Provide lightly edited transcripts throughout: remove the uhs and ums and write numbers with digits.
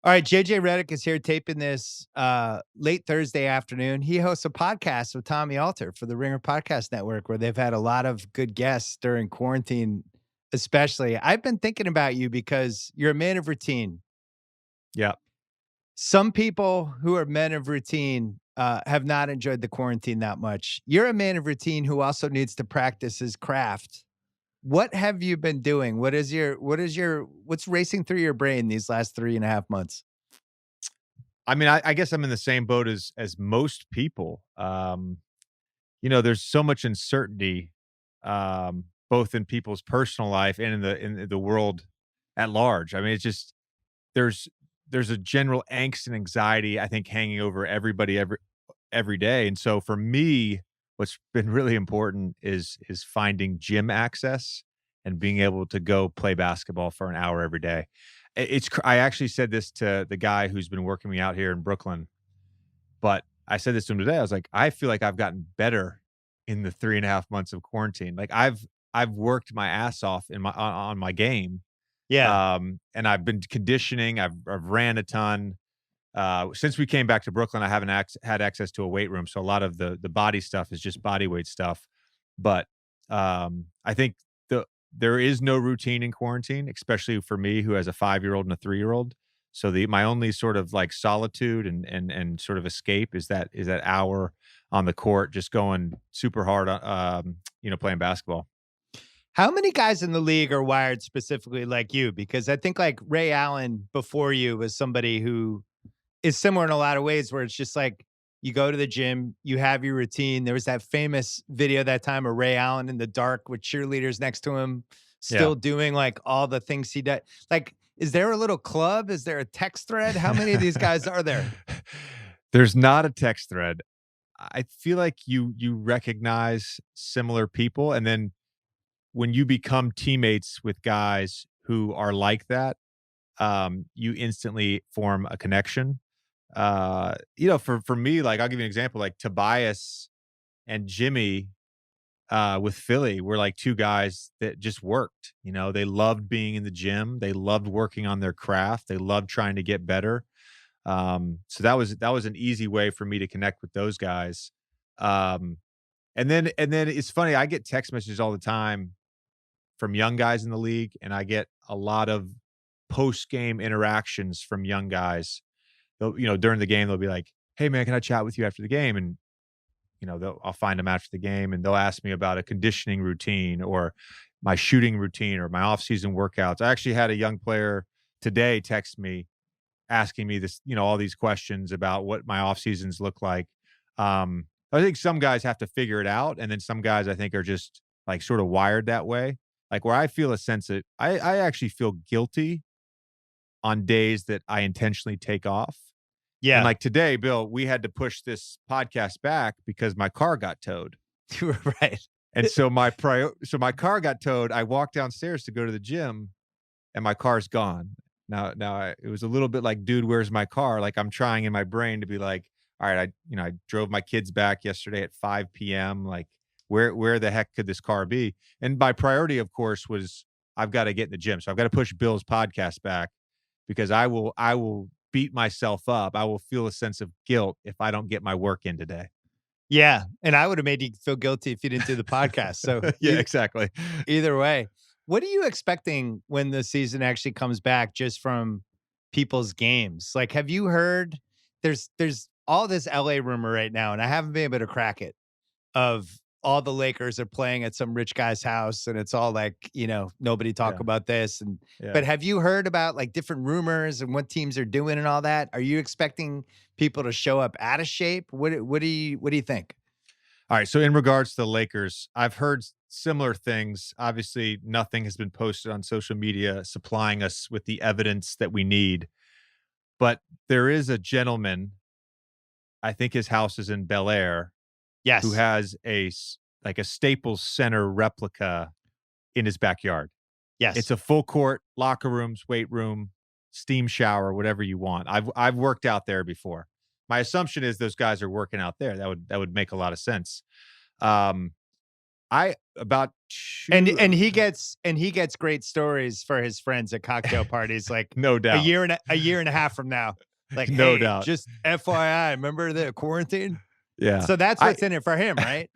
All right, JJ Redick is here taping this late Thursday afternoon. He hosts a podcast with Tommy Alter for the Ringer Podcast Network, where they've had a lot of good guests during quarantine, especially. I've been thinking about you because you're a man of routine. Yeah. Some people who are men of routine have not enjoyed the quarantine that much. You're a man of routine who also needs to practice his craft. What have you been doing? What's racing through your brain these last 3.5 months? I mean, I guess I'm in the same boat as most people. There's so much uncertainty, both in people's personal life and in the world at large. I mean, it's just there's there's a general angst and anxiety, I think, hanging over everybody every day. And so for me, what's been really important is finding gym access and being able to go play basketball for an hour every day. I actually said this to the guy who's been working me out here in Brooklyn, but I said this to him today. I was like, I feel like I've gotten better in the 3.5 months of quarantine. Like I've worked my ass off on my game. Yeah. And I've been conditioning. I've ran a ton. Since we came back to Brooklyn, I haven't had access to a weight room, so a lot of the body stuff is just body weight stuff. But I think there is no routine in quarantine, especially for me who has a 5-year-old and a 3-year-old. So my only sort of like solitude and sort of escape is that hour on the court, just going super hard, playing basketball. How many guys in the league are wired specifically like you? Because I think like Ray Allen before you was somebody who is similar in a lot of ways, where it's just like you go to the gym, you have your routine. There was that famous video that time of Ray Allen in the dark with cheerleaders next to him, Yeah. still doing like all the things he did. Like, is there a little club? Is there a text thread? How many of these guys are there? There's not a text thread. I feel like you recognize similar people, and then when you become teammates with guys who are like that, you instantly form a connection. For me, like I'll give you an example, like Tobias and Jimmy with Philly were like two guys that just worked. They loved being in the gym. They loved working on their craft. They loved trying to get better. So that was an easy way for me to connect with those guys. And then it's funny, I get text messages all the time from young guys in the league, and I get a lot of post-game interactions from young guys. During the game, they'll be like, "Hey, man, can I chat with you after the game?" And I'll find them after the game, and they'll ask me about a conditioning routine or my shooting routine or my off-season workouts. I actually had a young player today text me asking me this, all these questions about what my off seasons look like. I think some guys have to figure it out, and then some guys I think are just like sort of wired that way. Like where I feel a sense that I actually feel guilty on days that I intentionally take off. And Yeah. like today, Bill, we had to push this podcast back because my car got towed. Right. And so so my car got towed. I walked downstairs to go to the gym and my car's gone. It was a little bit like, dude, where's my car? Like I'm trying in my brain to be like, all right, I drove my kids back yesterday at 5 p.m. Like where the heck could this car be? And my priority, of course, was I've got to get in the gym. So I've got to push Bill's podcast back because I will beat myself up. I will feel a sense of guilt if I don't get my work in today. Yeah. And I would have made you feel guilty if you didn't do the podcast. So Yeah, exactly. either way, what are you expecting when the season actually comes back just from people's games? Like, have you heard there's all this LA rumor right now, and I haven't been able to crack it, of all the Lakers are playing at some rich guy's house, and it's all like, nobody talk Yeah. about this. Yeah. But have you heard about like different rumors and what teams are doing and all that? Are you expecting people to show up out of shape? What do you think? All right. So in regards to the Lakers, I've heard similar things. Obviously, nothing has been posted on social media supplying us with the evidence that we need. But there is a gentleman, I think his house is in Bel Air, who Yes. has like a Staples Center replica in his backyard. Yes. It's a full court, locker rooms, weight room, steam shower, whatever you want. I've worked out there before. My assumption is those guys are working out there. That would make a lot of sense. I I about And two, he gets great stories for his friends at cocktail parties, like no doubt, a year and a half from now. Like, no hey, doubt. just FYI, remember the quarantine? Yeah, So that's I what's in it for him, right?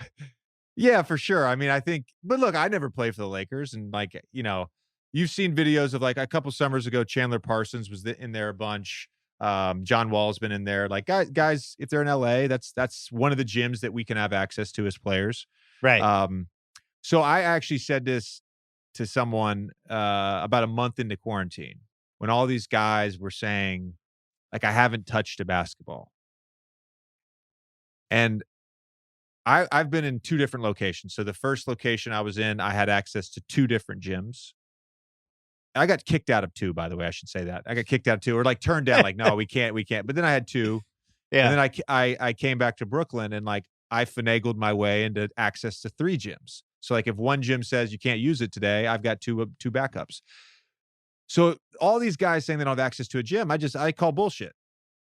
yeah, for sure. I mean, I think, but look, I never played for the Lakers, and like, you've seen videos of like a couple summers ago, Chandler Parsons was in there a bunch. John Wall's been in there. Like guys, if they're in LA, that's one of the gyms that we can have access to as players. Right. Um, so I actually said this to someone about a month into quarantine when all these guys were saying, like, I haven't touched a basketball. And I've been in two different locations. So the first location I was in, I had access to two different gyms. I got kicked out of two, by the way. I should say that. I got kicked out of two, or like turned down, like, no, we can't. But then I had two. And Yeah. then I came back to Brooklyn and like I finagled my way into access to three gyms. So like if one gym says you can't use it today, I've got two backups. So all these guys saying they don't have access to a gym, I call bullshit.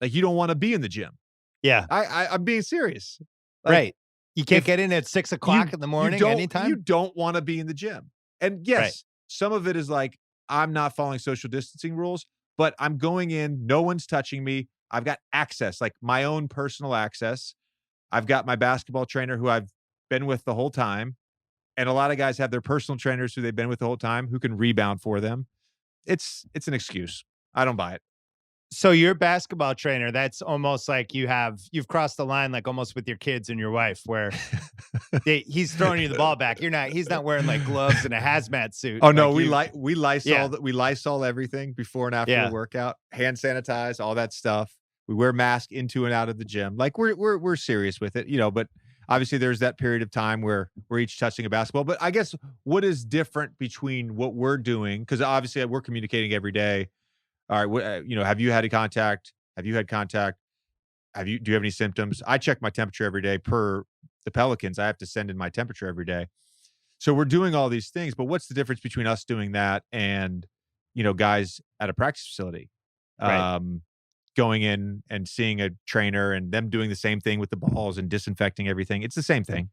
Like you don't want to be in the gym. Yeah. I'm being serious. Like Right. You can't if get in at 6 you o'clock in the you morning don't you anytime? don't want to be in the gym. And Right. yes, some of it is like I'm not following social distancing rules, but I'm going in, no one's touching me. I've got access, like my own personal access. I've got my basketball trainer who I've been with the whole time. And a lot of guys have their personal trainers who they've been with the whole time who can rebound for them. It's an excuse. I don't buy it. So your basketball trainer, that's almost like you've crossed the line, like almost with your kids and your wife, where he's throwing you the ball back. He's not wearing like gloves and a hazmat suit Oh no, like you. Yeah. We Lysol everything before and after the Yeah. workout, hand sanitize, all that stuff. We wear masks into and out of the gym. Like we're serious with it, but obviously there's that period of time where we're each touching a basketball. But I guess what is different between what we're doing, because obviously we're communicating every day. All right, have you had a contact? Have you had contact? Do you have any symptoms? I check my temperature every day per the Pelicans. I have to send in my temperature every day. So we're doing all these things, but what's the difference between us doing that and, guys at a practice facility, Right. going in and seeing a trainer and them doing the same thing with the balls and disinfecting everything? It's the same thing.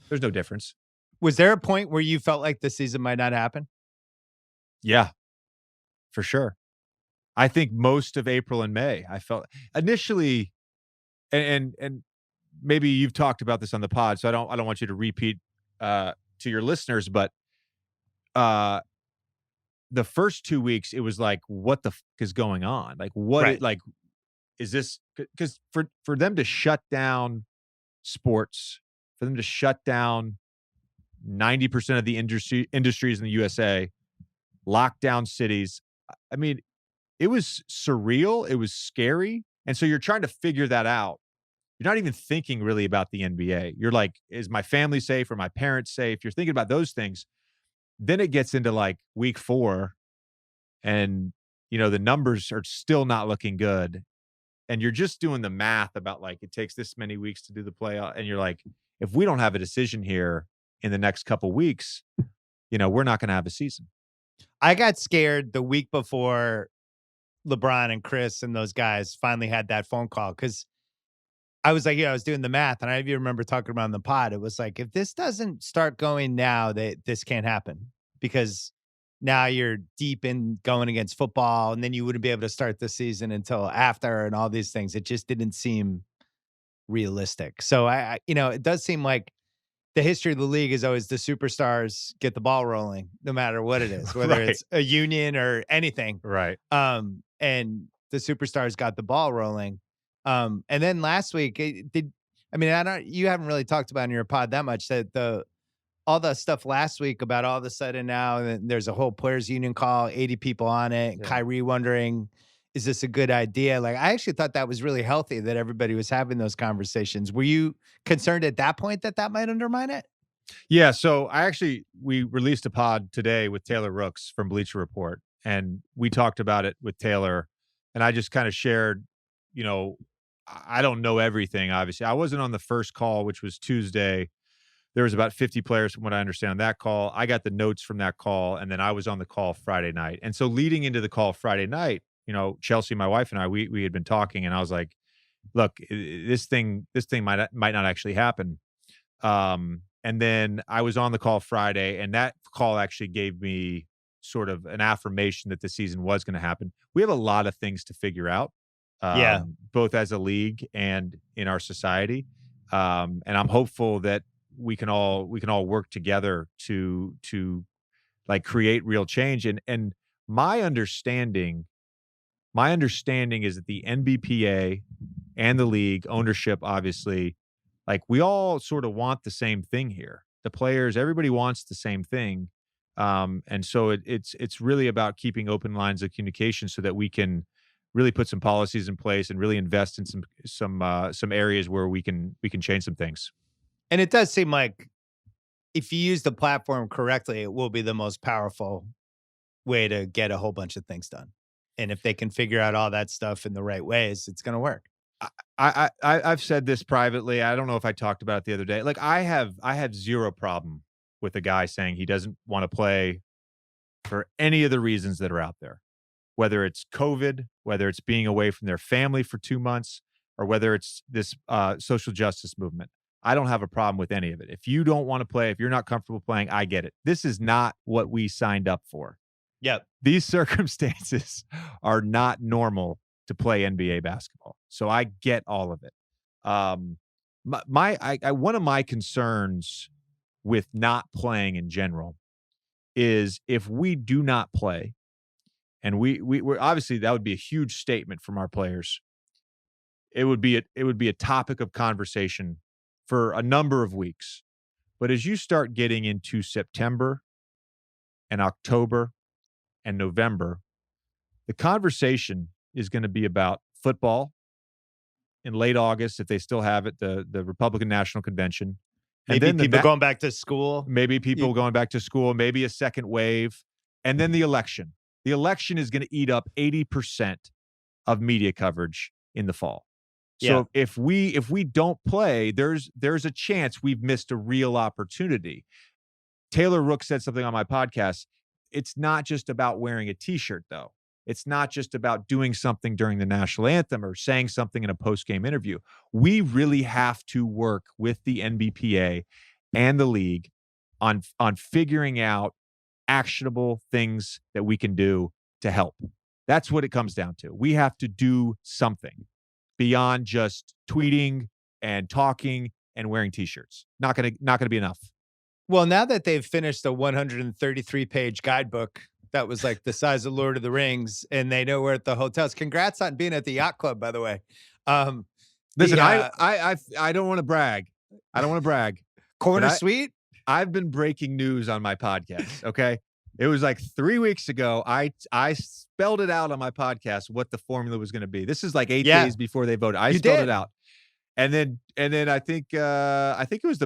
There's no difference. Was there a point where you felt like the season might not happen? Yeah, for sure. I think most of April and May, I felt initially, and maybe you've talked about this on the pod, so I don't want you to repeat to your listeners, but uh the first 2 weeks it was like, what the is going on? Like Right. like is this, because for them to shut down sports, for them to shut down 90% of the industries in the USA, lock down cities. I mean, it was surreal, it was scary, and so you're trying to figure that out. You're not even thinking really about the NBA. You're like, "Is my family safe? Are my parents safe?" You're thinking about those things. Then it gets into, like, week 4, and, the numbers are still not looking good, and you're just doing the math about, like, it takes this many weeks to do the playoff, and you're like, "If we don't have a decision here in the next couple weeks, we're not gonna have a season." I got scared the week before LeBron and Chris and those guys finally had that phone call because I was like, I was doing the math, and I even remember talking about on the pod. It was like, if this doesn't start going now, this can't happen because now you're deep in going against football, and then you wouldn't be able to start the season until after, and all these things. It just didn't seem realistic. So it does seem like the history of the league is always the superstars get the ball rolling, no matter what it is, whether Right, it's a union or anything. right. And the superstars got the ball rolling. And then last week, you haven't really talked about in your pod that much that all the stuff last week about all of a sudden now there's a whole players union call, 80 people on it, and Yeah. Kyrie wondering, is this a good idea? Like, I actually thought that was really healthy that everybody was having those conversations. Were you concerned at that point that might undermine it? Yeah, so we released a pod today with Taylor Rooks from Bleacher Report, and we talked about it with Taylor, and I just kind of shared, you know, I don't know everything, obviously. I wasn't on the first call, which was Tuesday. There was about 50 players from what I understand on that call. I got the notes from that call, and then I was on the call Friday night. And so leading into the call Friday night, Chelsea, my wife, and I, we had been talking, and I was like, look, this thing might not actually happen. And then I was on the call Friday, and that call actually gave me sort of an affirmation that the season was gonna happen. We have a lot of things to figure out, Yeah. both as a league and in our society. And I'm hopeful that we can all work together to like create real change. And my understanding my understanding is that the NBPA and the league ownership, obviously, like we all sort of want the same thing here. The players, everybody wants the same thing. And so it's really about keeping open lines of communication so that we can really put some policies in place and really invest in some areas where we can change some things. And it does seem like if you use the platform correctly, it will be the most powerful way to get a whole bunch of things done. And if they can figure out all that stuff in the right ways, it's going to work. I've said this privately. I don't know if I talked about it the other day. Like I have zero problem with a guy saying he doesn't want to play for any of the reasons that are out there, whether it's COVID, whether it's being away from their family for 2 months, or whether it's this social justice movement. I don't have a problem with any of it. If you don't want to play, if you're not comfortable playing, I get it. This is not what we signed up for. Yep. These circumstances are not normal to play NBA basketball. So I get all of it. One of my concerns with not playing in general is if we do not play, and we're obviously that would be a huge statement from our players. It would be a topic of conversation for a number of weeks. But as you start getting into September and October and November, the conversation is going to be about football in late August, if they still have it, the Republican National Convention. And Maybe then people going back to school. maybe people going back to school, maybe a second wave, and then the election. The election is going to eat up 80% of media coverage in the fall. Yeah. So if we don't play, there's a chance we've missed a real opportunity. Taylor Rook said something on my podcast. It's not just about wearing a t-shirt, though. It's not just about doing something during the national anthem or saying something in a post-game interview. We really have to work with the NBPA and the league on figuring out actionable things that we can do to help. That's what it comes down to. We have to do something beyond just tweeting and talking and wearing t-shirts. Not gonna be enough. Well, now that they've finished a 133-page guidebook that was like the size of Lord of the Rings, and they know where at the hotels. Congrats on being at the yacht club, by the way. Listen, the, I don't want to brag. I don't want to brag. corner but suite. I've been breaking news on my podcast. Okay. It was like 3 weeks ago. I spelled it out on my podcast what the formula was going to be. This is like 8 days before they voted. I You spelled did. it out. And then I think it was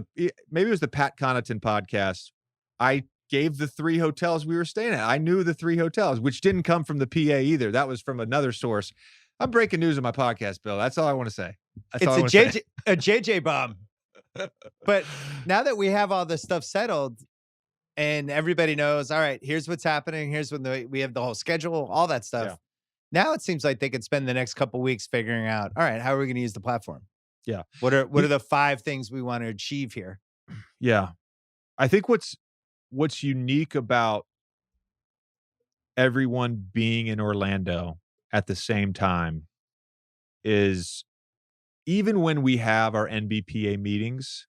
maybe it was the Pat Connaughton podcast. I gave the 3 hotels we were staying at. I knew the 3 hotels, which didn't come from the PA either. That was from another source. I'm breaking news on my podcast, Bill. That's all I want to say. That's all I It's wanna say. a JJ bomb. But now that we have all this stuff settled and everybody knows, all right, here's what's happening. Here's when we have the whole schedule, all that stuff. Yeah. Now it seems like they could spend the next couple weeks figuring out, all right, how are we going to use the platform? Yeah. What are the 5 things we want to achieve here? Yeah. I think what's unique about everyone being in Orlando at the same time is even when we have our NBPA meetings,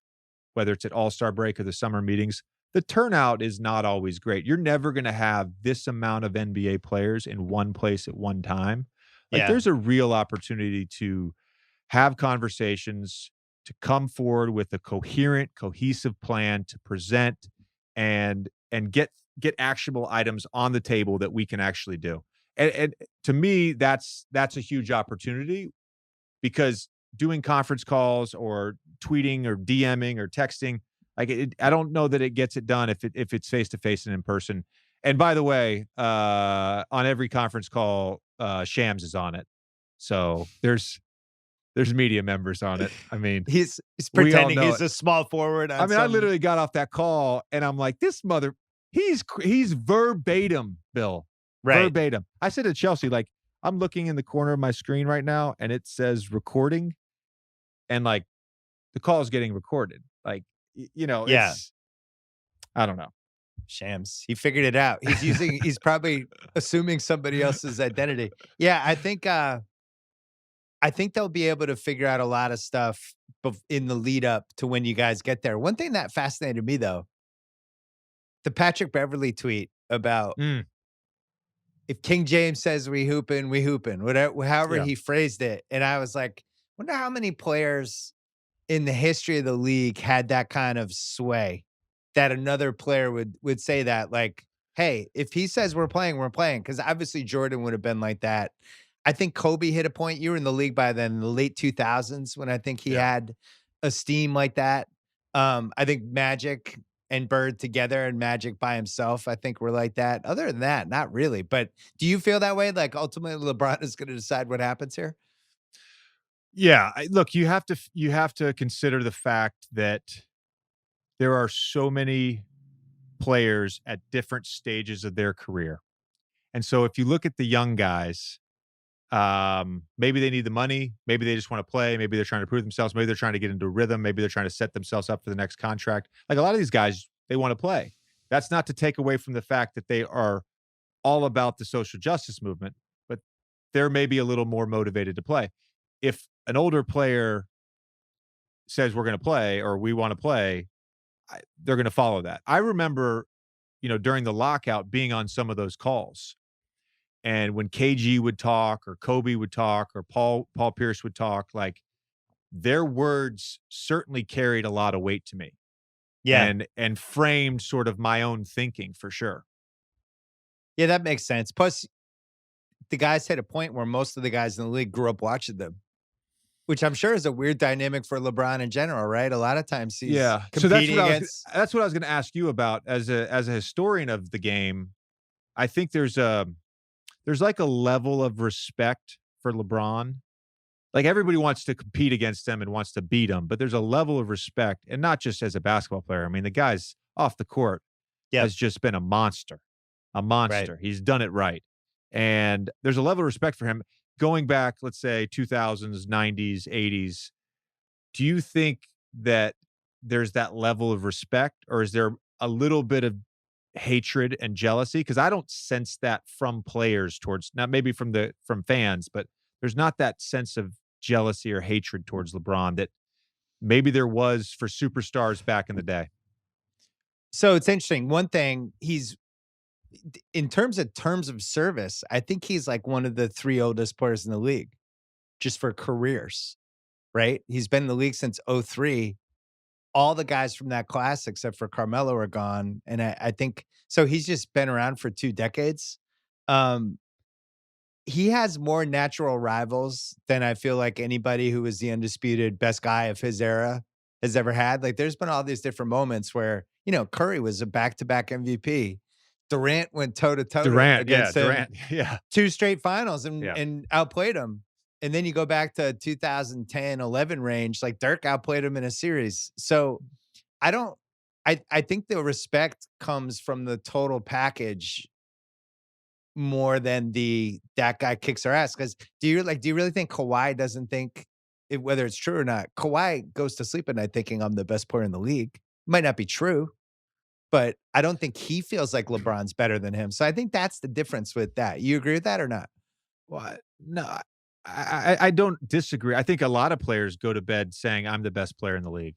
whether it's at All-Star break or the summer meetings, the turnout is not always great. You're never going to have this amount of NBA players in one place at one time. Like there's a real opportunity to have conversations, to come forward with a coherent, cohesive plan to present and get actionable items on the table that we can actually do. And to me, that's a huge opportunity because doing conference calls or tweeting or DMing or texting, like I don't know that it gets it done if it's face to face and in person. And by the way, on every conference call, Shams is on it, so there's media members on it. I mean, He's we all pretending know he's it. a small forward. I mean, I literally got off that call and I'm like, this mother, he's verbatim, Bill, right. verbatim. I said to Chelsea, like, I'm looking in the corner of my screen right now and it says recording and like the call is getting recorded. Like You know, Yeah. it's I don't know. Shams. He figured it out. He's probably assuming somebody else's identity. Yeah, I think they'll be able to figure out a lot of stuff in the lead up to when you guys get there. One thing that fascinated me though, the Patrick Beverly tweet about Mm, if King James says we hoopin', we hoopin', whatever, however yeah. he phrased it. And I was like, wonder how many players in the history of the league had that kind of sway that another player would say that like, "Hey, if he says we're playing, we're playing." Because obviously Jordan would have been like that. I think Kobe hit a point. You were in the league by then, in the late 2000s, when I think he Yeah. had a steam like that. I think Magic and Bird together and Magic by himself, I think were like that. Other than that, not really. But do you feel that way? Like ultimately LeBron is going to decide what happens here? Yeah, look, you have to consider the fact that there are so many players at different stages of their career. And so if you look at the young guys, maybe they need the money, maybe they just want to play, maybe they're trying to prove themselves, maybe they're trying to get into rhythm, maybe they're trying to set themselves up for the next contract. Like a lot of these guys, they want to play. That's not to take away from the fact that they are all about the social justice movement, but they're maybe a little more motivated to play. If an older player says we're going to play or we want to play, they're going to follow that. I remember, during the lockout being on some of those calls. And when KG would talk or Kobe would talk or Paul Pierce would talk, like their words certainly carried a lot of weight to me Yeah. and framed sort of my own thinking for sure. Yeah, that makes sense. Plus, the guys hit a point where most of the guys in the league grew up watching them, which I'm sure is a weird dynamic for LeBron in general, right? A lot of times he's Yeah. So competing against. that's what I was going to ask you about as a historian of the game. I think there's like a level of respect for LeBron. Like everybody wants to compete against him and wants to beat him, but there's a level of respect, and not just as a basketball player. I mean, the guy's off the court Yep. has just been a monster, a Right. monster. He's done it right. And there's a level of respect for him going back, let's say 2000s, 90s, 80s. Do you think that there's that level of respect, or is there a little bit of hatred and jealousy? Because I don't sense that from players towards, not maybe from fans, but there's not that sense of jealousy or hatred towards LeBron that maybe there was for superstars back in the day. So it's interesting. One thing in terms of service, I think he's like one of the 3 oldest players in the league just for careers, right? He's been in the league since '03. All the guys from that class, except for Carmelo, are gone. And I think so. He's just been around for 2 decades. Um, he has more natural rivals than I feel like anybody who was the undisputed best guy of his era has ever had. Like, there's been all these different moments where, Curry was a back-to-back MVP. Durant went toe-to-toe Durant, yeah, against him Durant, yeah, 2 straight finals and yeah. and outplayed him. And then you go back to 2010, 11 range, like Dirk outplayed him in a series. So I don't I think the respect comes from the total package more than that guy kicks our ass. Because do you really think Kawhi doesn't think whether it's true or not? Kawhi goes to sleep at night thinking I'm the best player in the league. Might not be true, but I don't think he feels like LeBron's better than him. So I think that's the difference with that. You agree with that or not? Well, no, I don't disagree. I think a lot of players go to bed saying I'm the best player in the league.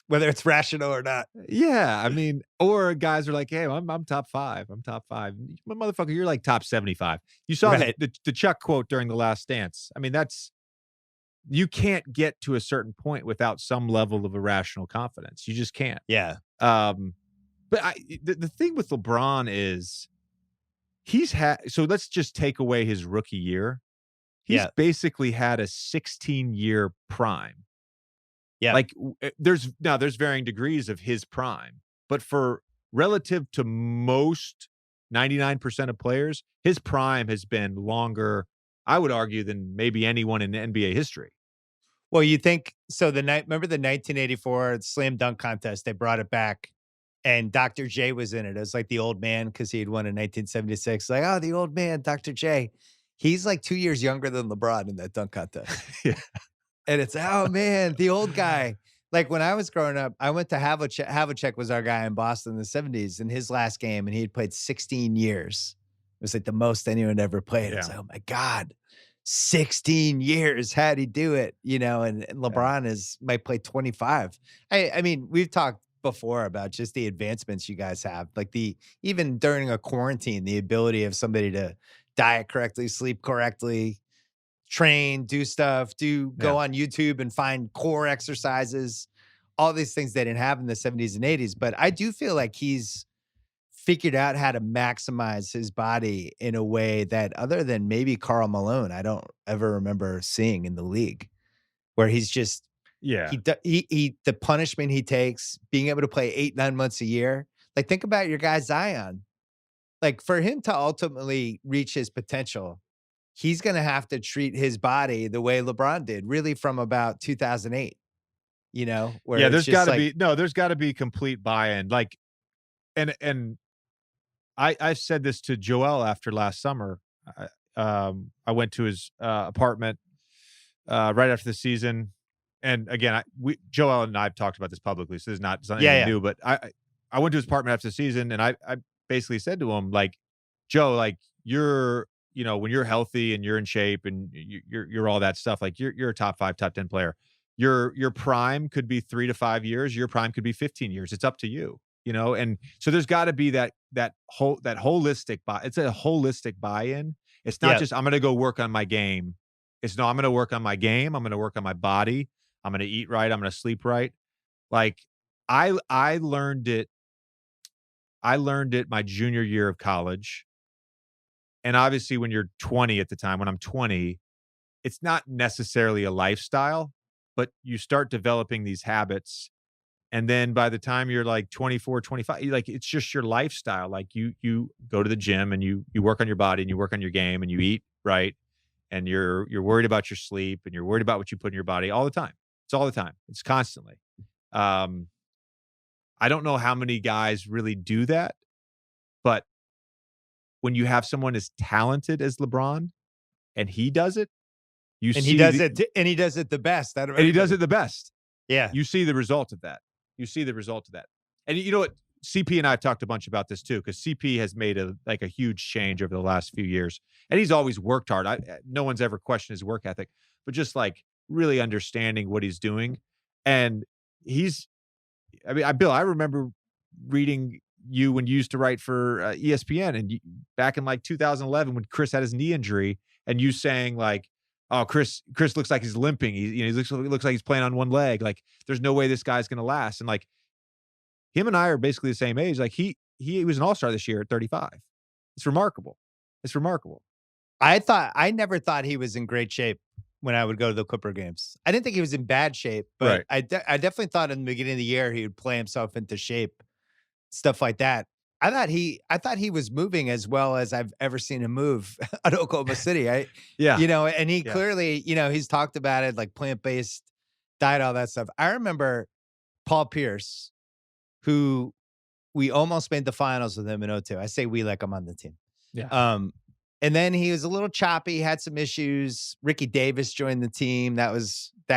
Whether it's rational or not. Yeah, I mean, or guys are like, "Hey, I'm top 5. I'm top 5." Motherfucker, you're like top 75. You saw Right. the Chuck quote during The Last Dance. I mean, that's you can't get to a certain point without some level of irrational confidence. You just can't. Yeah. Um, but the thing with LeBron is he's had so let's just take away his rookie year. He's Yeah. basically had a 16-year prime. Yeah. Like, there's varying degrees of his prime, but for relative to most 99% of players, his prime has been longer, I would argue, than maybe anyone in NBA history. Well, you think so remember the 1984 slam dunk contest, they brought it back and Dr. J was in it as like the old man because he had won in 1976. Like, oh, the old man, Dr. J. He's like 2 years younger than LeBron in that dunk contest. Yeah. And it's, oh man, the old guy. Like, when I was growing up, I went to Havlicek. Havlicek was our guy in Boston in the '70s in his last game, and he had played 16 years. It was, like, the most anyone ever played. I was Yeah, like, "Oh my god, 16 years, how'd he do it?" You know, and yeah, LeBron might play 25. I mean, we've talked before about just the advancements you guys have, like, even during a quarantine, the ability of somebody to diet correctly, sleep correctly, train, do stuff, go yeah. on YouTube and find core exercises, all these things they didn't have in the '70s and '80s. But I do feel like he's figured out how to maximize his body in a way that other than maybe Karl Malone, I don't ever remember seeing in the league, where he's just Yeah. the punishment he takes, being able to play 8, 9 months a year. Like, think about your guy Zion. Like, for him to ultimately reach his potential, he's gonna have to treat his body the way LeBron did, really from about 2008, where Yeah, it's there's just gotta like be no, there's gotta be complete buy-in, like and I said this to Joel after last summer. I went to his, apartment, right after the season, and again, Joel and I have talked about this publicly, so it's not yeah, anything yeah. new, but I went to his apartment after the season, and I basically said to him, like, "Joe, like, when you're healthy and you're in shape and you're all that stuff, like, you're a top 5, top 10 player. Your prime could be 3 to 5 years, your prime could be 15 years, it's up to you." And so there's gotta be that holistic buy it's a holistic buy-in. It's not Yeah. just, "I'm gonna go work on my game." It's, "No, I'm gonna work on my game, I'm gonna work on my body, I'm gonna eat right, I'm gonna sleep right." Like, I learned it my junior year of college, and obviously when you're 20 at the time, when I'm 20, it's not necessarily a lifestyle, but you start developing these habits. And then by the time you're like 24, 25, like it's just your lifestyle. Like you go to the gym and you work on your body and you work on your game and you eat right and you're worried about your sleep and you're worried about what you put in your body all the time. It's all the time. It's constantly. Um, I don't know how many guys really do that, but when you have someone as talented as LeBron and he does it, you And he see does it the best out of and he does everybody. it the best. Yeah. You see the result of that. You see the result of that. And you know what? CP and I have talked a bunch about this too, because CP has made a huge change over the last few years, and he's always worked hard. No one's ever questioned his work ethic, but just like really understanding what he's doing, and he's. I mean, Bill, I remember reading you when you used to write for ESPN, and back in like 2011 when Chris had his knee injury, and you saying like, "Oh, Chris looks like he's limping. He looks like he's playing on one leg. Like, there's no way this guy's going to last." And like him and I are basically the same age. Like he was an all-star this year at 35. It's remarkable. It's remarkable. I never thought he was in great shape when I would go to the Clipper games. I didn't think he was in bad shape, but Right. I definitely thought in the beginning of the year he would play himself into shape, stuff like that. I thought he was moving as well as I've ever seen him move at Oklahoma City. Yeah. And he Yeah. clearly, he's talked about it, like plant-based diet, all that stuff. I remember Paul Pierce, who we almost made the finals with him in '02. I say we like I'm on the team. Yeah. Um, and then he was a little choppy, had some issues. Ricky Davis joined the team. That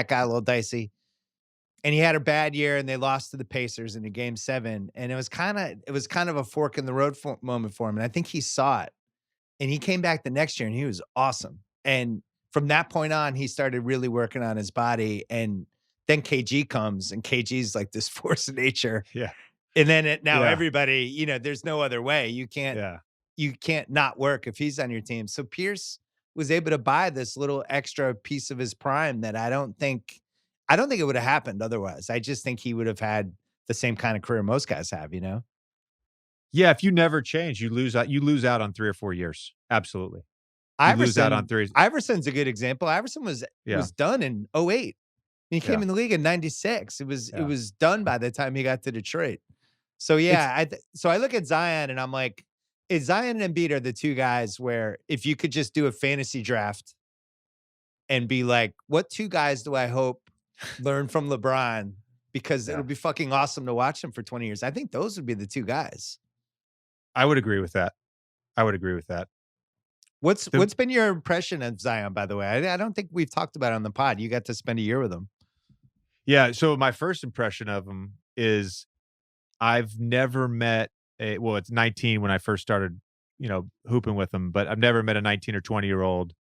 got a little dicey. And he had a bad year, and they lost to the Pacers in a game 7. And it was kind of a fork in the road moment for him. And I think he saw it. And he came back the next year, and he was awesome. And from that point on, he started really working on his body. And then KG comes, and KG's like this force of nature. Yeah. And then now Yeah. everybody, there's no other way. Yeah. You can't not work if he's on your team. So Pierce was able to buy this little extra piece of his prime that I don't think it would have happened otherwise. I just think he would have had the same kind of career most guys have. Yeah. If you never change, you lose out. You lose out on 3 or 4 years. Absolutely. You lose out on Iverson three. Iverson's a good example. Iverson was Yeah. was done in '08. He came Yeah. in the league in '96. It Yeah. was done by the time he got to Detroit. So It's yeah, so I look at Zion and I'm like, is Zion and Embiid are the two guys where if you could just do a fantasy draft and be like, what two guys do I hope learn from LeBron? Because it'll yeah. be fucking awesome to watch them for 20 years. I think those would be the two guys. I would agree with that. I would agree with that. What's The what's been your impression of Zion, by the way? I don't think we've talked about it on the pod. You got to spend a year with him. Yeah, so my first impression of him is I've never met well, it's 19 when I first started, hooping with him, but I've never met a 19 or 20-year-old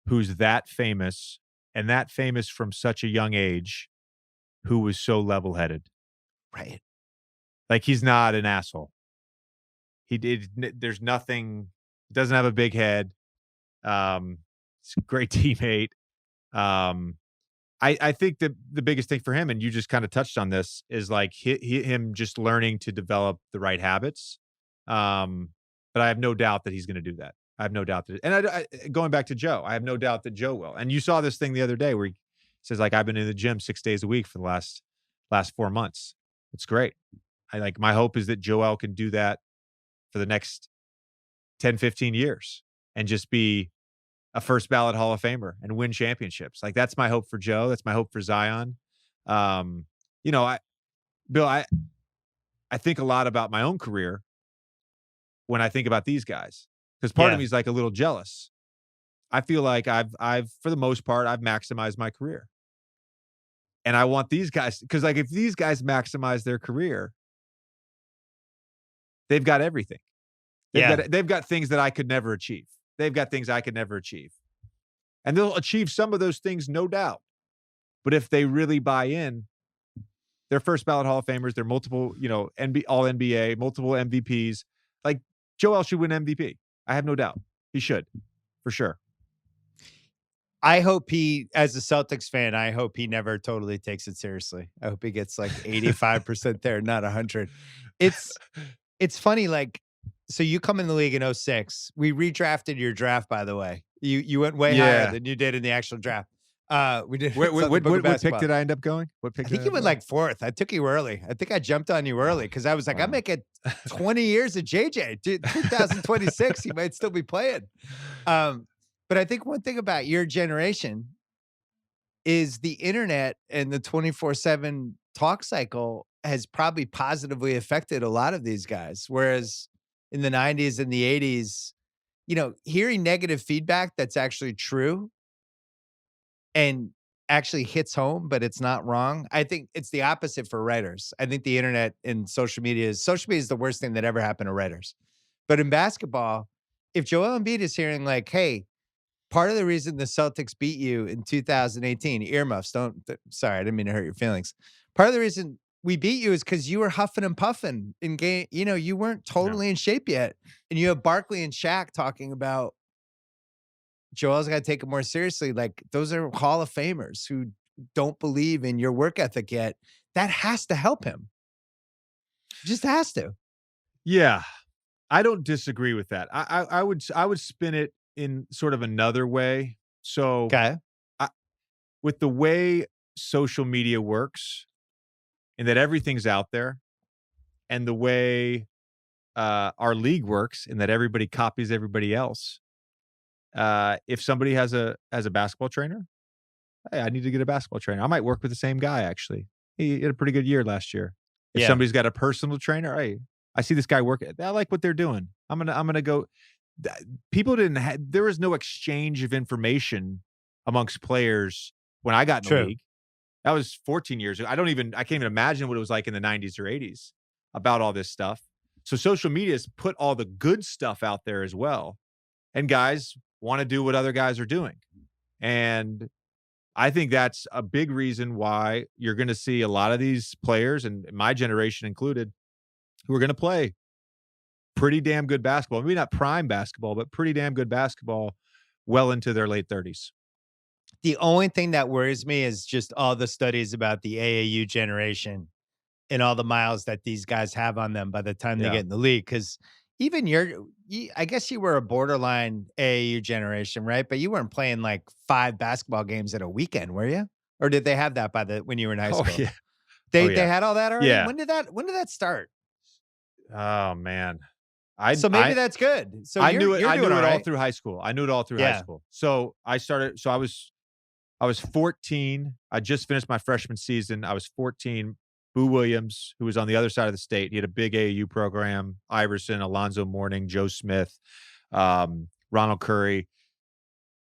who's that famous and that famous from such a young age who was so level-headed. Right. Like, he's not an asshole. He did there's nothing doesn't have a big head. He's a great teammate. Um, I think the biggest thing for him, and you just kinda touched on this, is, like, him just learning to develop the right habits. Um, but I have no doubt that he's gonna do that. I have no doubt that and going back to Joe, I have no doubt that Joe will. And you saw this thing the other day where he says, like, "I've been in the gym 6 days a week for the last 4 months." It's great. My hope is that Joel can do that for the next 10, 15 years and just be a first ballot Hall of Famer and win championships. Like, that's my hope for Joe. That's my hope for Zion. Um, you know, I Bill, I think a lot about my own career when I think about these guys, because part of Yeah. me is like a little jealous. I feel like I've for the most part, I've maximized my career. And I want these guys because, like, if these guys maximize their career, they've got everything. Yeah. They've got things that I could never achieve. They've got things I could never achieve. And they'll achieve some of those things, no doubt. But if they really buy in, they're first ballot Hall of Famers. They're multiple, all NBA, multiple MVPs. Like, Joel should win MVP. I have no doubt. He should, for sure. I hope he, as a Celtics fan, I hope he never totally takes it seriously. I hope he gets like 85% there, not 100. It's it's funny, like, so you come in the league in '06. We redrafted your draft, by the way. You went way higher Yeah. than you did in the actual draft. We did What, it's on the book of what pick basketball. did I end up going? What pick I did think I you end went up going? like fourth. I took you early. I think I jumped on you early because I was like, I'm Wow. making 20 years of JJ. Dude, 2026, he might still be playing. But I think one thing about your generation is the internet and the 24/7 talk cycle has probably positively affected a lot of these guys. Whereas in the 90s and the 80s, hearing negative feedback that's actually true and actually hits home, but it's not wrong. I think it's the opposite for writers. I think the internet and social media is the worst thing that ever happened to writers. But in basketball, if Joel Embiid is hearing like, hey, part of the reason the Celtics beat you in 2018, earmuffs, sorry, I didn't mean to hurt your feelings. Part of the reason we beat you is because you were huffing and puffing in game. You weren't Yeah. totally in shape yet. And you have Barkley and Shaq talking about Joel's got to take it more seriously. Like, those are Hall of Famers who don't believe in your work ethic yet. That has to help him. Just has to. Yeah. I don't disagree with that. I would spin it in sort of another way. So, Okay. I with the way social media works and that everything's out there, and the way, our league works and that everybody copies everybody else, if somebody has a basketball trainer, "Hey, I need to get a basketball trainer." I might work with the same guy, actually. He had a pretty good year last year. If Yeah. somebody's got a personal trainer, "Hey, I see this guy work I like what they're doing. I'm gonna go." Th People didn't there was no exchange of information amongst players when I got in the True. league. That was 14 years ago. I can't even imagine what it was like in the '90s or '80s about all this stuff. So social media has put all the good stuff out there as well, and guys wanna do what other guys are doing. And I think that's a big reason why you're gonna see a lot of these players, and my generation included, who are gonna play pretty damn good basketball. Maybe not prime basketball, but pretty damn good basketball well into their late 30s. The only thing that worries me is just all the studies about the AAU generation and all the miles that these guys have on them by the time they Yeah. get in the league. Because even I guess you were a borderline AAU generation, right? But you weren't playing like 5 basketball games at a weekend, were you? Or did they have that when you were in high Oh, school? yeah. Oh, They yeah. had all that already? Yeah. When did that start? Oh, man. I So maybe I that's good. So I you're knew it you're I doing knew all it all right. through high school. I knew it all through high Yeah. school. I was 14. I just finished my freshman season. I was 14. Boo Williams, who was on the other side of the state, he had a big AAU program. Iverson, Alonzo Mourning, Joe Smith, Ronald Curry.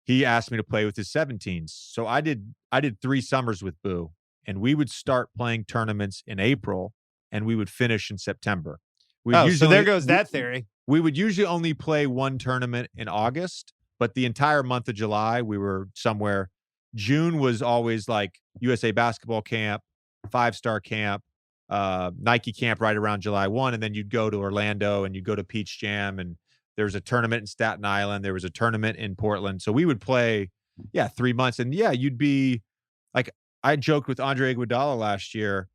He asked me to play with his 17s. So I did 3 summers with Boo. and we would start playing tournaments in April, and we would finish in September. We'd Oh, so there usually goes that theory. we would usually only play one tournament in August, but the entire month of July, we were somewhere. June was always like USA basketball camp, 5-star camp, Nike camp right around July 1, and then you'd go to Orlando and you'd go to Peach Jam, and there was a tournament in Staten Island. There was a tournament in Portland. So we would play, 3 months. And you'd be like, I joked with Andre Iguodala last year,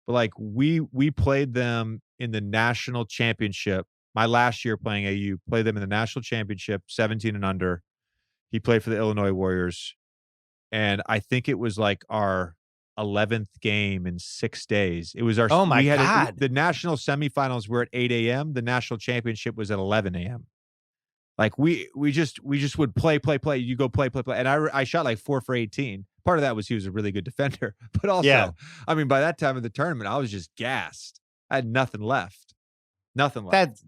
but like we played them in the national championship. My last year playing AU, played them in the national championship, 17 and under. He played for the Illinois Warriors. And I think it was like our 11th game in 6 days. It was our Oh my we had God. the national semifinals were at 8 a.m. The national championship was at 11 a.m. Like we just would play. You go play. And I shot like 4 for 18. Part of that was he was a really good defender, but also, Yeah. I mean, by that time of the tournament, I was just gassed. I had nothing left. Nothing left.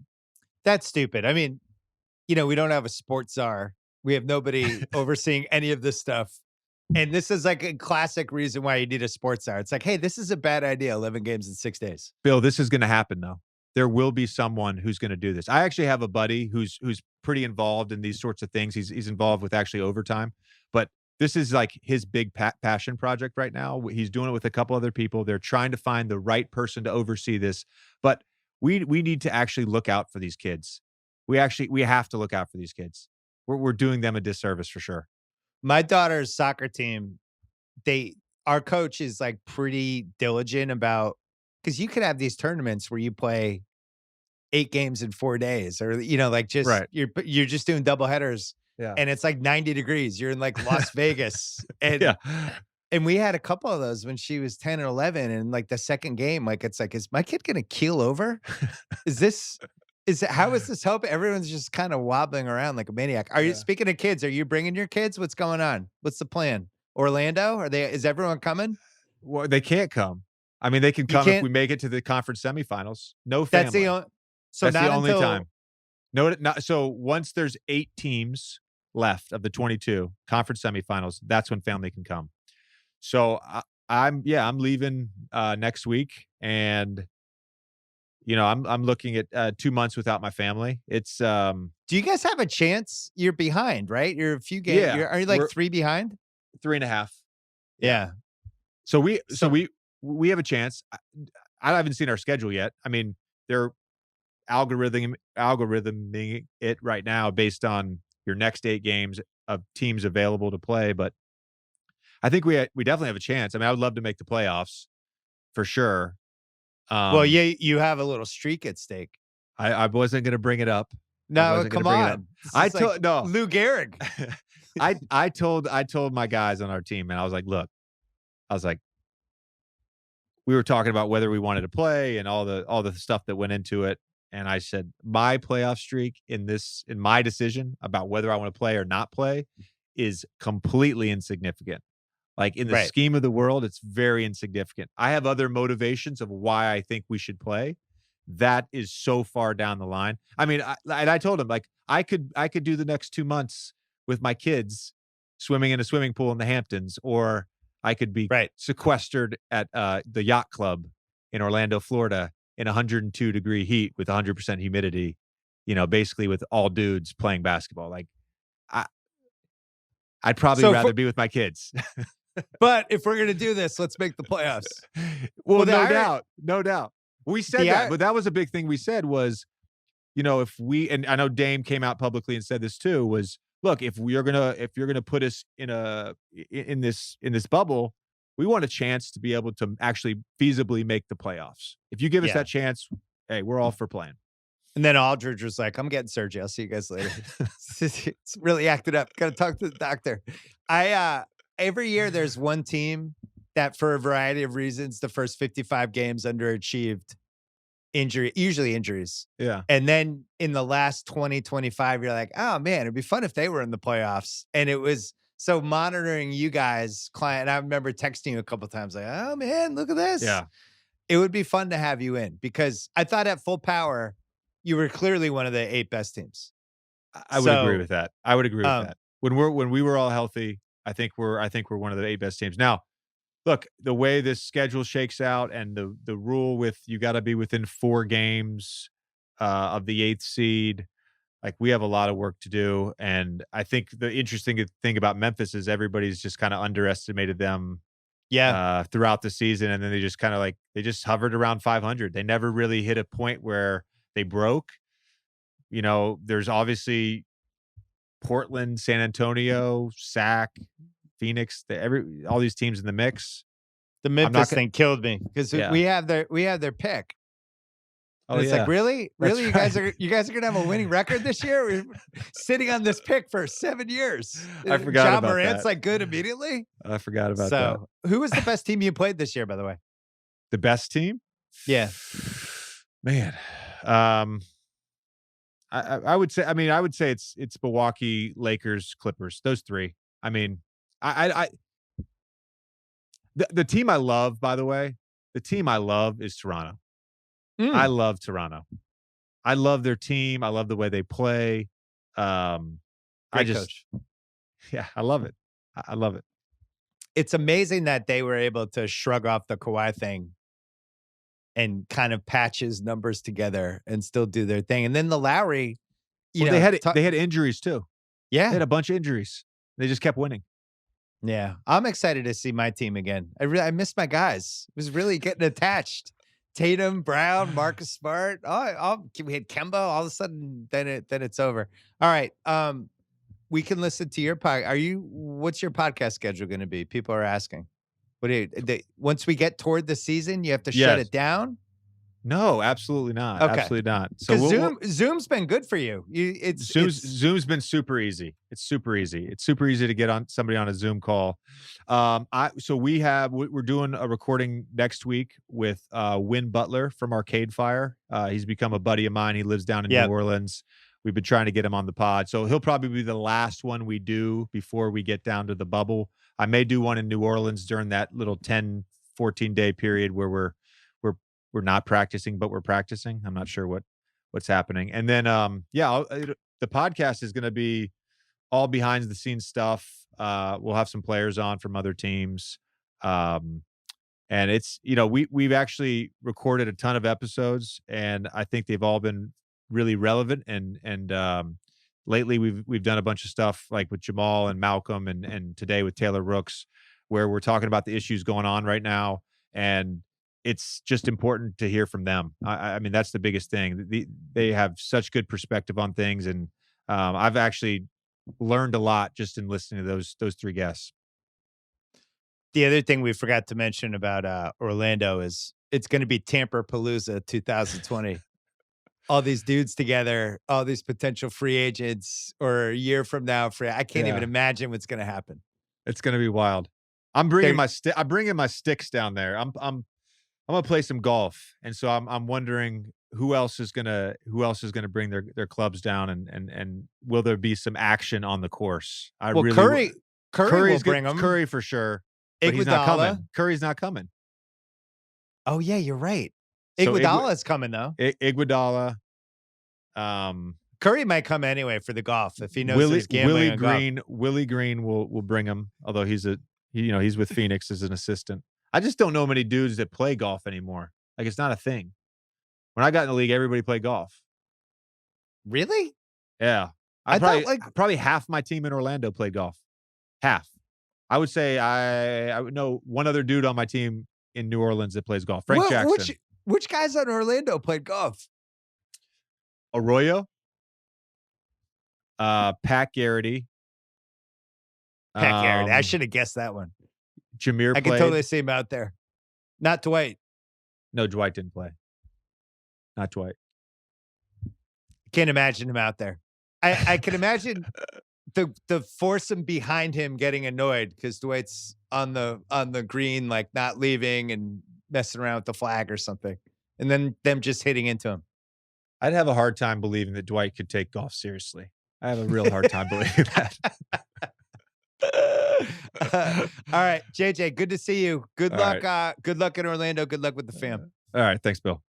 That's stupid. I mean, we don't have a sports czar. We have nobody overseeing any of this stuff. And this is like a classic reason why you need a sports czar. It's like, hey, this is a bad idea, 11 games in 6 days. Bill, this is going to happen though. There will be someone who's going to do this. I actually have a buddy who's pretty involved in these sorts of things. He's involved with actually overtime, but this is like his big passion project right now. He's doing it with a couple other people. They're trying to find the right person to oversee this, but we need to actually look out for these kids. We have to look out for these kids. We're doing them a disservice for sure. My daughter's soccer team, our coach is like pretty diligent about, because you could have these tournaments where you play 8 games in 4 days, or like just Right. you're just doing double headers, Yeah. and it's like 90 degrees. You're in like Las Vegas, and and we had a couple of those when she was 10 and 11, and like the second game, like it's like, is my kid gonna keel over? How is this help? Everyone's just kind of wobbling around like a maniac. Are you, speaking of kids, are you bringing your kids? What's going on? What's the plan? Orlando? Is everyone coming? Well, they can't come. I mean, they can come if we make it to the conference semifinals. No family. That's the only time. No, so once there's 8 teams left of the 22 conference semifinals, that's when family can come. So I'm leaving next week, and I'm looking at 2 months without my family. It's Do you guys have a chance? You're behind, right? You're a few games. Yeah, Are you like 3 behind? 3.5. Yeah. So we have a chance. I haven't seen our schedule yet. I mean, they're algorithming it right now based on your next 8 games of teams available to play. But I think we definitely have a chance. I mean, I would love to make the playoffs for sure. Well, you have a little streak at stake. I wasn't going to bring it up. No, come on. I told no Lou Gehrig. I told my guys on our team, and I was like, we were talking about whether we wanted to play and all the stuff that went into it. And I said, my playoff streak in my decision about whether I want to play or not play is completely insignificant. Like in the scheme of the world, it's very insignificant. I have other motivations of why I think we should play. That is so far down the line. I mean, I told him, like, I could do the next 2 months with my kids swimming in a swimming pool in the Hamptons, or I could be sequestered at the yacht club in Orlando, Florida, in 102-degree heat with 100% humidity, basically with all dudes playing basketball. Like, I'd probably rather be with my kids. But if we're gonna do this, let's make the playoffs. Well, no doubt. We said that, but that was a big thing we said was, if we, and I know Dame came out publicly and said this too, was, look, if you're gonna put us in this bubble, we want a chance to be able to actually feasibly make the playoffs. If you give us that chance, hey, we're all for playing. And then Aldridge was like, I'm getting surgery. I'll see you guys later. It's really acted up. Got to talk to the doctor. Every year there's one team that, for a variety of reasons, the first 55 games underachieved usually injuries. Yeah. And then in the last 20, 25, you're like, oh man, it'd be fun if they were in the playoffs. And it was so monitoring you guys, client. I remember texting you a couple of times like, oh man, look at this. Yeah. It would be fun to have you in, because I thought at full power, you were clearly one of the 8 best teams. I would agree with that. I would agree with that. When we were all healthy, I think we're one of the 8 best teams. Now, look, the way this schedule shakes out and the rule with you got to be within 4 games of the 8th seed. Like we have a lot of work to do, and I think the interesting thing about Memphis is everybody's just kind of underestimated them Yeah. throughout the season, and then they just kind of like they just hovered around 500. They never really hit a point where they broke. There's obviously Portland, San Antonio, SAC, Phoenix, all these teams in the mix. The I'm not Memphis gonna, thing killed me because yeah. we have their pick. Oh And it's yeah, like, really? that's Really? right. You guys are gonna have a winning record this year? We're sitting on this pick for 7 years. I forgot Ja about Morant's that. like good immediately. I forgot about that. So who was the best team you played this year, by the way? The best team? Yeah. Man, I would say. I mean, I would say it's Milwaukee, Lakers, Clippers. Those three. I mean, I the team I love, by the way, the team I love is Toronto. I Mm, love Toronto. I love their team. I love the way they play. I great just, coach. yeah, I love it. I love it. It's amazing that they were able to shrug off the Kawhi thing and kind of patch his numbers together and still do their thing. And then the Lowry, Well, they had injuries too. They yeah. had a bunch of injuries. They just kept winning. Yeah, I'm excited to see my team again. I missed my guys. I was really getting attached. Tatum, Brown, Marcus Smart. We had Kemba. All of a sudden, then it's over. All right. We can listen to your What's your podcast schedule going to be? People are asking. Once we get toward the season, you have to shut Yes. it down. No, absolutely not. Okay. Absolutely not. So Because Zoom's been good for you. Zoom's been super easy. It's super easy. It's super easy to get on somebody on a Zoom call. We're doing a recording next week with Win Butler from Arcade Fire. He's become a buddy of mine. He lives down in New Orleans. We've been trying to get him on the pod. So he'll probably be the last one we do before we get down to the bubble. I may do one in New Orleans during that little 10, 14-day period where we're not practicing, but we're practicing. I'm not sure what's happening. And then, the podcast is going to be all behind the scenes stuff. We'll have some players on from other teams. And it's, we've actually recorded a ton of episodes, and I think they've all been really relevant. And lately we've done a bunch of stuff like with Jamal and Malcolm and today with Taylor Rooks, where we're talking about the issues going on right now. And it's just important to hear from them. I mean, that's the biggest thing. They have such good perspective on things, and I've actually learned a lot just in listening to those three guests. The other thing we forgot to mention about Orlando is it's going to be Tampa-palooza 2020. All these dudes together, all these potential free agents, or a year from now, I can't even imagine what's going to happen. It's going to be wild. I'm bringing my sticks down there. I'm gonna play some golf, and so I'm wondering who else is gonna bring their clubs down, and will there be some action on the course? Curry will bring them. Curry for sure, but he's not coming. Curry's not coming. Oh yeah, you're right. So Iguodala is coming though. Iguodala. Curry might come anyway for the golf if he knows he's gambling on golf. Willie Green will bring him, although he's with Phoenix as an assistant. I just don't know many dudes that play golf anymore. Like, it's not a thing. When I got in the league, everybody played golf. Really? Yeah. Probably half my team in Orlando played golf. Half. I would say I would know one other dude on my team in New Orleans that plays golf. Frank Jackson. Which guys on Orlando played golf? Arroyo. Pat Garrity. I should have guessed that one. Jameer I played. can totally see him out there. Not Dwight. No, Dwight didn't play. Not Dwight. Can't imagine him out there. I can imagine the foursome behind him getting annoyed because Dwight's on the green, like not leaving and messing around with the flag or something, and then them just hitting into him. I'd have a hard time believing that Dwight could take golf seriously. I have a real hard time believing that. All right, JJ, good to see you. Good luck. Right. Good luck in Orlando. Good luck with the fam. All right. Thanks, Bill.